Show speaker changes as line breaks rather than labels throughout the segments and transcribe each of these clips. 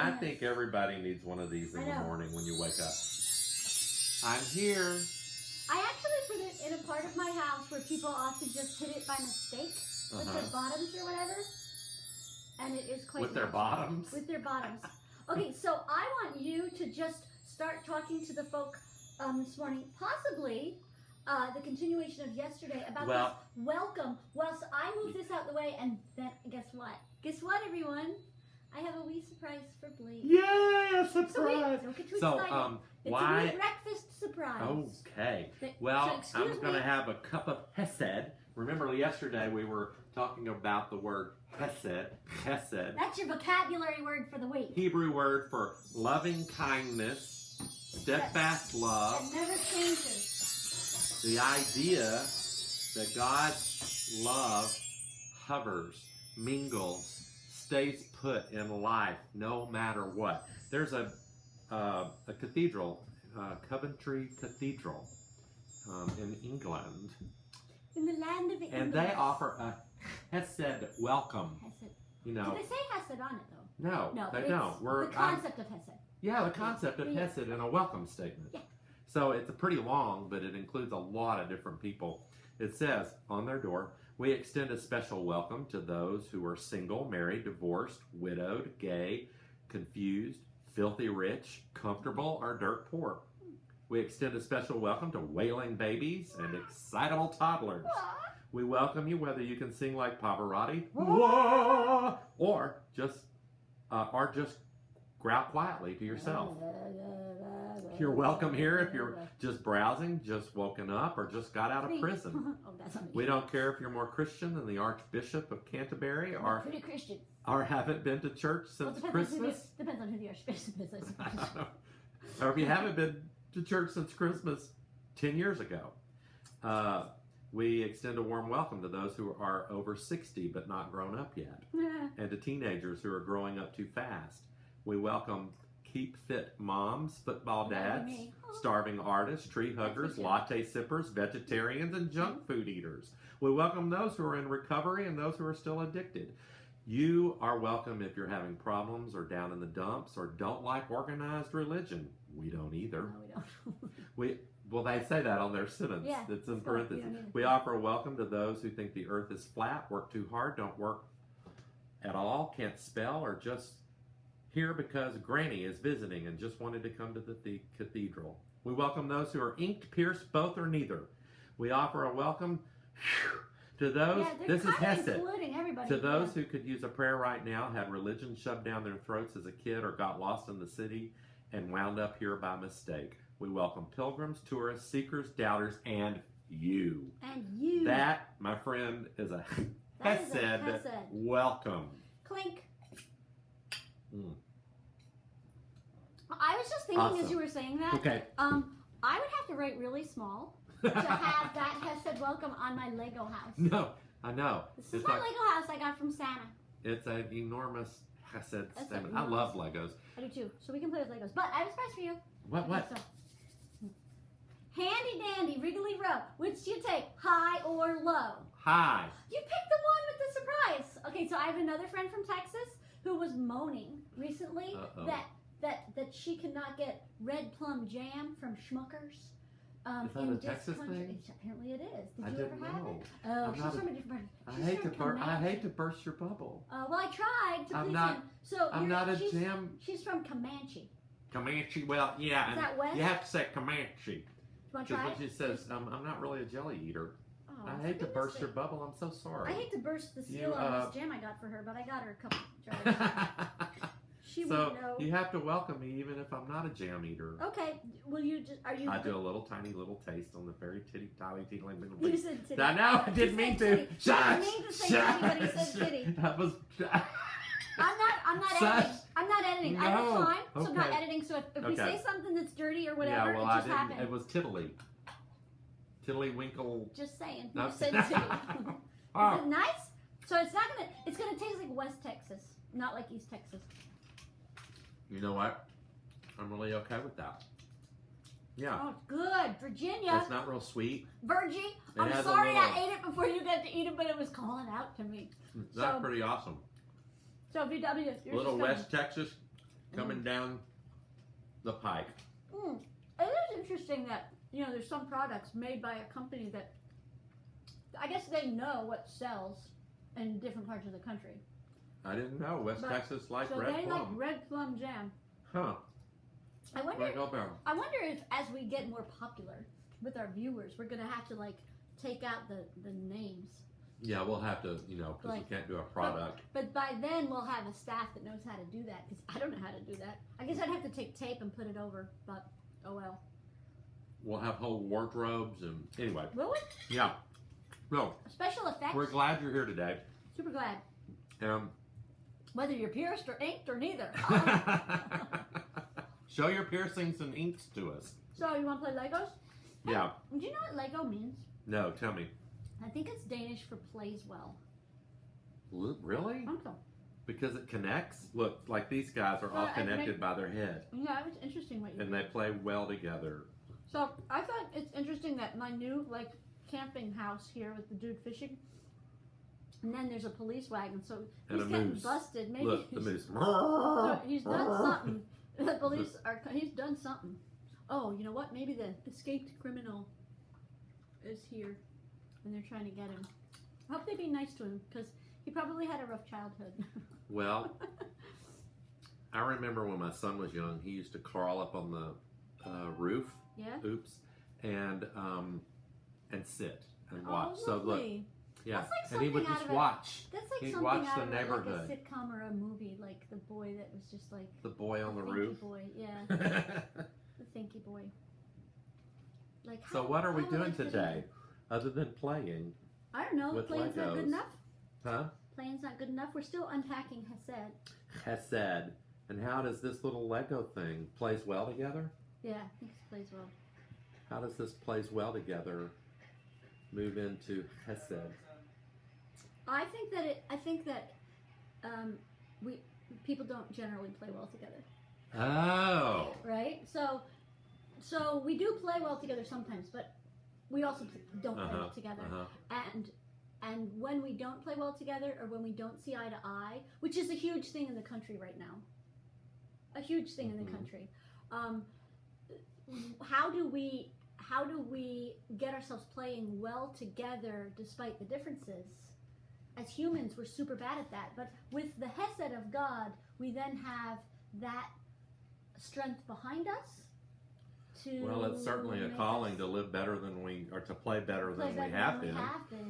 I think everybody needs one of these in the morning when you wake up. I'm here.
I actually put it in a part of my house where people often just hit it by mistake with their bottoms or whatever. And it is quite
With their bottoms?
With their bottoms. Okay, so I want you to just start talking to the folk this morning, possibly the continuation of yesterday about this welcome. Whilst I move this out the way, and then guess what? Guess what, everyone? I have a wee surprise for Blake.
Yay, a surprise!
So wait, don't get too excited. It's a wee breakfast surprise.
Okay. Well, I'm going to have a cup of Hesed. Remember yesterday we were talking about the word Hesed. Hesed.
That's your vocabulary word for the week. Hebrew
word for loving kindness, steadfast love.
That never changes.
The idea that God's love hovers, mingles, stays put in life no matter what. There's a cathedral, Coventry Cathedral in England.
In the land of England.
And they offer a Hesed welcome.
Hesed.
You know.
Do they say Hesed on it though?
No, they don't.
The concept of Hesed.
Yeah, the concept of Hesed in a welcome statement.
Yeah.
So it's pretty long, but it includes a lot of different people. It says on their door, we extend a special welcome to those who are single, married, divorced, widowed, gay, confused, filthy rich, comfortable, or dirt poor. We extend a special welcome to wailing babies and excitable toddlers. We welcome you whether you can sing like Pavarotti or just growl quietly to yourself. You're welcome here if you're just browsing, just woken up, or just got out of prison. We don't care if you're more Christian than the Archbishop of Canterbury or haven't been to church since Christmas.
Depends on who the Archbishop is, I suppose.
Or if you haven't been to church since Christmas 10 years ago. We extend a warm welcome to those who are over 60 but not grown up yet, and to teenagers who are growing up too fast. We welcome keep fit moms, football dads, starving artists, tree huggers, latte sippers, vegetarians, and junk food eaters. We welcome those who are in recovery and those who are still addicted. You are welcome if you're having problems or down in the dumps or don't like organized religion. We don't either.
No, we don't.
Well, they say that on their sentence.
Yeah,
it's in parentheses. We offer a welcome to those who think the earth is flat, work too hard, don't work at all, can't spell, or just here because Granny is visiting and just wanted to come to the cathedral. We welcome those who are inked, pierced, both, or neither. We offer a welcome to those, this is Hesed, to those who could use a prayer right now, had religion shoved down their throats as a kid, or got lost in the city and wound up here by mistake. We welcome pilgrims, tourists, seekers, doubters, and you.
And you.
That, my friend, is a Hesed welcome.
Clink. I was just thinking as you were saying that, I would have to write really small to have that Hesed welcome on my Lego house.
No, I know.
This is my Lego house I got from Santa.
It's an enormous Hesed statement. I love Legos.
I do too. So we can play with Legos. But I have a surprise for you.
What?
Handy dandy, wriggly row. Which do you take, high or low?
High.
You picked the one with the surprise. Okay, so I have another friend from Texas who was moaning recently that she cannot get red plum jam from Schmuckers.
Is that a Texas thing?
Apparently it is. Did you ever have it?
Oh,
I'm she's from a different part.
I hate to burst your bubble.
Well, I tried to please him. So
I'm not a jam.
She's from Comanche.
Comanche? Well, yeah.
Is that west?
You have to say Comanche.
Want to try
when she says, I'm not really a jelly eater.
Oh,
I hate to burst your bubble. I'm so sorry.
I hate to burst the seal on this jam I got for her, but I got her a couple jars. She wouldn't know.
You have to welcome me even if I'm not a jam eater.
Okay. Will you just, are you?
I do a little tiny little taste on the very titty little.
You said titty.
I know. I didn't mean to. Shush.
I didn't mean to say titty, but he said titty.
That was.
I'm not editing. I'm not editing. I have time, so I'm not
Okay.
editing. So if we say something that's dirty or whatever,
Yeah, well,
it just happened.
It was tiddly. Tiddlywinkle.
Just saying.
No.
You said titty. Is it nice? So it's not gonna. It's gonna taste like West Texas, not like East Texas.
You know what? I'm really okay with that. Yeah.
Oh, good. Virginia.
It's not real sweet.
Virgie, I'm sorry I ate it before you got to eat it, but it was calling out to me.
That's pretty awesome.
So VW,
Little West Texas coming down the pike.
It is interesting that, there's some products made by a company that, I guess they know what sells in different parts of the country.
I didn't know. West Texas like
so
red
they
plum.
like red plum jam.
Huh.
I wonder
Down.
if as we get more popular with our viewers, we're going to have to, take out the names.
Yeah, we'll have to, because we can't do a product.
But by then, we'll have a staff that knows how to do that, because I don't know how to do that. I guess I'd have to take tape and put it over, but oh well.
We'll have whole wardrobes and anyway.
Will we?
Yeah. No.
Special effects.
We're glad you're here today.
Super glad. Whether you're pierced or inked or neither.
Show your piercings and inks to us.
So you want to play Legos?
Yeah.
Hey, do you know what Lego means?
No, tell me.
I think it's Danish for plays well.
Really?
I think so.
Because it connects? Look, like these guys are all connected by their head.
Yeah, it was interesting what you
And they play well together.
So I thought it's interesting that my new camping house here with the dude fishing, and then there's a police wagon, so
And
he's
a
getting
moose.
busted. Maybe
Look, the moose.
so he's done something. The police he's done something. Oh, you know what? Maybe the escaped criminal is here, and they're trying to get him. I hope they be nice to him, because he probably had a rough childhood.
Well, I remember when my son was young, he used to crawl up on the roof.
Yeah.
Oops. And sit and watch.
Oh,
So look,
lovely.
yeah,
That's like
and he would
something
just
out of
watch.
That's like
He'd
something
watch
out
the
of
neighborhood.
like a sitcom or a movie, like the boy that was just like
The boy on the
Thinky
roof.
Boy, yeah, the Thinky Boy. Like.
So
how-
what are we
how would I
doing
fit in?
today, other than playing?
I don't know.
with
Playing's not good
Legos?
enough.
Huh?
Playing's not good enough. We're still unpacking Hesed.
Hesed. And how does this little Lego thing plays well together?
Yeah, I think it plays well.
How does this plays well together move into Hesed?
I think that we people don't generally play well together.
Oh.
Right. So we do play well together sometimes, but we also don't play well together. And when we don't play well together, or when we don't see eye to eye, which is a huge thing in the country right now, a huge thing in the country. How do we get ourselves playing well together despite the differences? As humans, we're super bad at that. But with the Hesed of God, we then have that strength behind us.
Well, it's certainly a calling to live better than we, or to play better than we have been.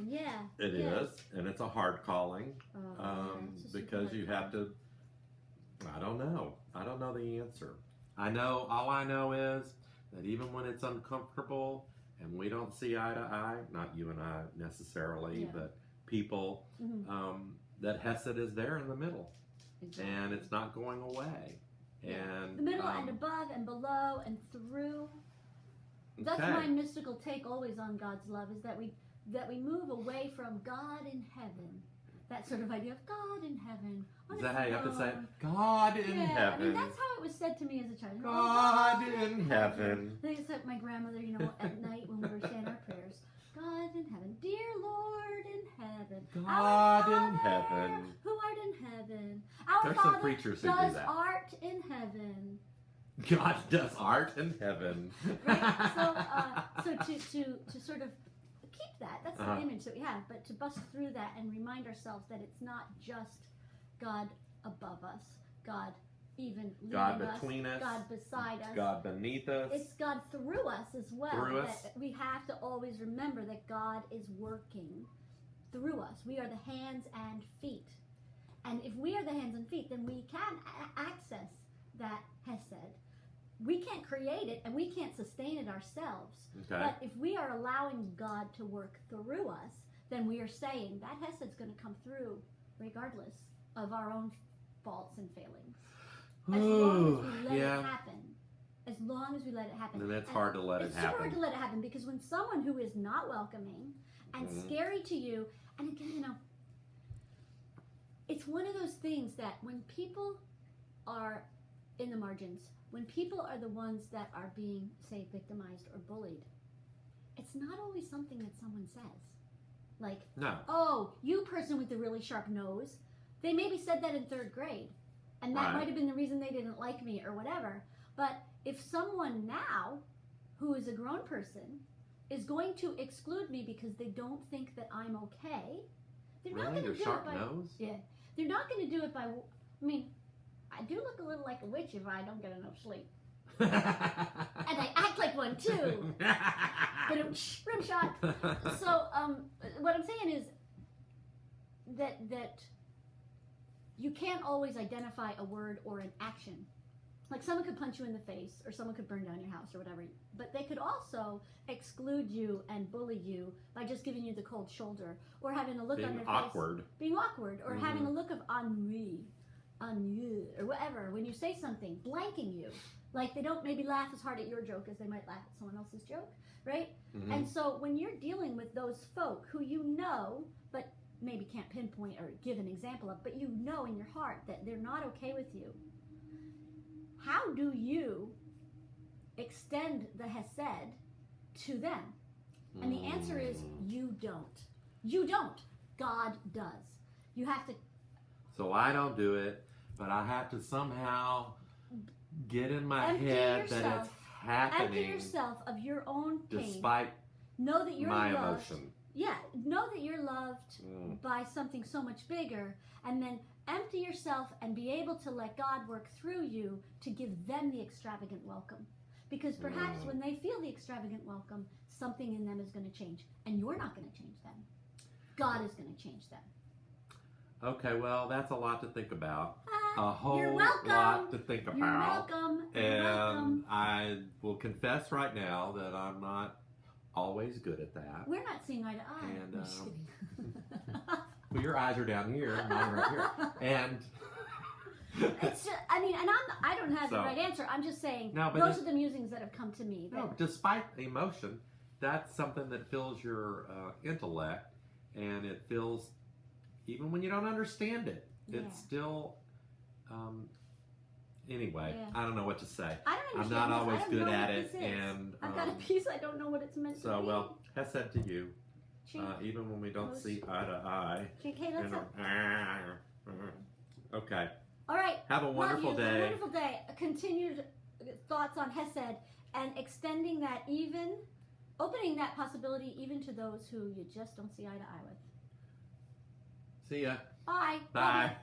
Yeah.
It is, and it's a hard calling, because you have to. I don't know the answer. All I know is that even when it's uncomfortable and we don't see eye to eye, not you and I necessarily, but people, that Hesed is there in the middle, and it's not going away. And
the middle and above and below and through. That's my mystical take always on God's love, is that we move away from God in heaven. That sort of idea of God in heaven.
Is that how you have to say it? God in heaven.
I mean, that's how it was said to me as a child.
God in heaven.
They said my grandmother, at night when we were saying our prayers, God in heaven, dear Lord in heaven,
God
our
in
Father,
heaven,
who art in heaven. Our
There's
Father
some preachers who
does
do that.
art in heaven.
God does art in heaven.
Right? So to sort of keep that, that's the image that we have, but to bust through that and remind ourselves that it's not just God above us, God even leading
God between us,
God beside us,
God beneath us.
It's God through us as well.
Through us.
That we have to always remember that God is working through us. We are the hands and feet. And if we are the hands and feet, then we can access that Hesed. We can't create it and we can't sustain it ourselves.
Okay.
But if we are allowing God to work through us, then we are saying that Hesed's going to come through regardless of our own faults and failings. As long as we let it happen. As long as we let it happen.
And it's hard to let it happen.
It's super hard to let it happen, because when someone who is not welcoming and scary to you, and again, it's one of those things that when people are in the margins, when people are the ones that are being, say, victimized or bullied, it's not always something that someone says. Like,
no.
Oh, you person with the really sharp nose. They maybe said that in 3rd grade. And that
Right.
might have been the reason they didn't like me or whatever. But if someone now who is a grown person is going to exclude me because they don't think that I'm okay, they're not
Really?
going
Your
to do
sharp
it by
nose?
yeah. They're not going to do it by. I mean, I do look a little like a witch if I don't get enough sleep, and I act like one too. But rim shot. So what I'm saying is that you can't always identify a word or an action. Like someone could punch you in the face, or someone could burn down your house, or whatever. But they could also exclude you and bully you by just giving you the cold shoulder, or having a look on their face, being awkward, or having a look of ennui, or whatever. When you say something, blanking you, like they don't maybe laugh as hard at your joke as they might laugh at someone else's joke, right? And so when you're dealing with those folk who you know, but maybe can't pinpoint or give an example of, but you know in your heart that they're not okay with you, how do you extend the Hesed to them? And the answer is you don't. You don't. God does. You have to.
So I don't do it, but I have to somehow get in my
Empty
head
yourself.
that it's happening.
Empty yourself of your own pain.
Despite
know that you're
my
loved.
emotion.
Yeah, know that you're loved by something so much bigger, and then empty yourself and be able to let God work through you to give them the extravagant welcome. Because perhaps when they feel the extravagant welcome, something in them is going to change, and you're not going to change them. God is going to change them.
Okay, well, that's a lot to think about.
You're
A whole
welcome.
lot to think about.
You're welcome. You're welcome.
I will confess right now that I'm not always good at that.
We're not seeing eye to eye.
And,
I'm just kidding.
Well, your eyes are down here, mine are up here. And
it's just, I mean, and I don't have the right answer. I'm just saying those are the musings that have come to me.
No, despite emotion, that's something that fills your intellect, and it fills, even when you don't understand it, it's still, anyway, I don't know what to say.
I don't understand.
I'm not always good at it,
this is.
and
I've got a piece, I don't know what it's meant to be.
So, well, Hesed to you, even when we don't see eye to eye.
Okay, let's
Okay.
All right.
Have a wonderful day.
Have a wonderful day. Continued thoughts on Hesed and extending that opening that possibility even to those who you just don't see eye to eye with.
See ya.
Bye.
Bye.